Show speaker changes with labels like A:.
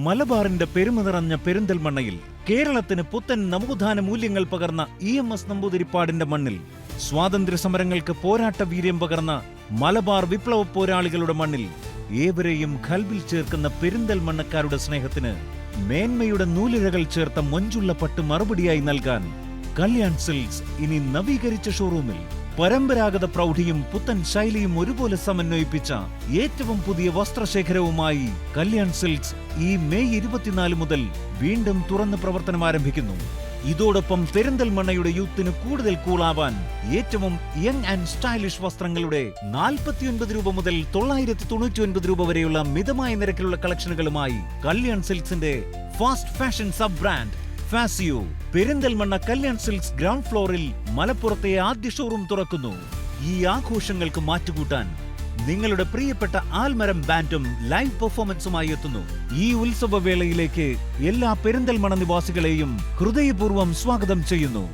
A: മലബാറിന്റെ പെരുമ നിറഞ്ഞ പെരിന്തൽമണ്ണയിൽ കേരളത്തിന് പുത്തൻ നവോത്ഥാന മൂല്യങ്ങൾ പകർന്ന EMS നമ്പൂതിരിപ്പാടിന്റെ മണ്ണിൽ സ്വാതന്ത്ര്യ സമരങ്ങൾക്ക് പോരാട്ട വീര്യം പകർന്ന മലബാർ വിപ്ലവ പോരാളികളുടെ മണ്ണിൽ ഏവരെയും ഖൽബിൽ ചേർക്കുന്ന പെരിന്തൽമണ്ണക്കാരുടെ സ്നേഹത്തിന് മേന്മയുടെ നൂലിഴകൾ ചേർത്ത മൊഞ്ചുള്ള പട്ട് മറുപടിയായി നൽകാൻ കല്യാൺ സിൽക്സ് ഇനി നവീകരിച്ച ഷോറൂമിൽ പരമ്പരാഗത പ്രൗഢിയും പുത്തൻ ശൈലിയും ഒരുപോലെ സമന്വയിപ്പിച്ച ഏറ്റവും പുതിയ വസ്ത്രശേഖരവുമായി കല്യാൺ സിൽക്സ് ഈ മെയ് 24 മുതൽ വീണ്ടും തുറന്ന് പ്രവർത്തനം ആരംഭിക്കുന്നു. ഇതോടൊപ്പം പെരിന്തൽമണ്ണയുടെ യൂത്തിന് കൂടുതൽ കൂളാവാൻ ഏറ്റവും യങ് ആൻഡ് സ്റ്റൈലിഷ് വസ്ത്രങ്ങളുടെ 49 രൂപ മുതൽ 999 രൂപ വരെയുള്ള മിതമായ നിരക്കിലുള്ള കളക്ഷനുകളുമായി കല്യാൺ സിൽക്സിന്റെ fast fashion sub brand Fazio Perinthalmanna Kalyan Silks ground ഫ്ലോറിൽ മലപ്പുറത്തെ ആദ്യ ഷോറൂം തുറക്കുന്നു. ഈ ആഘോഷങ്ങൾക്ക് മാറ്റുകൂട്ടാൻ നിങ്ങളുടെ പ്രിയപ്പെട്ട ആൽമരം ബാൻഡും ലൈവ് പെർഫോമൻസുമായി എത്തുന്നു. ഈ ഉത്സവവേളയിലേക്ക് എല്ലാ പെരിന്തൽമണ്ണ നിവാസികളെയും ഹൃദയപൂർവ്വം സ്വാഗതം ചെയ്യുന്നു.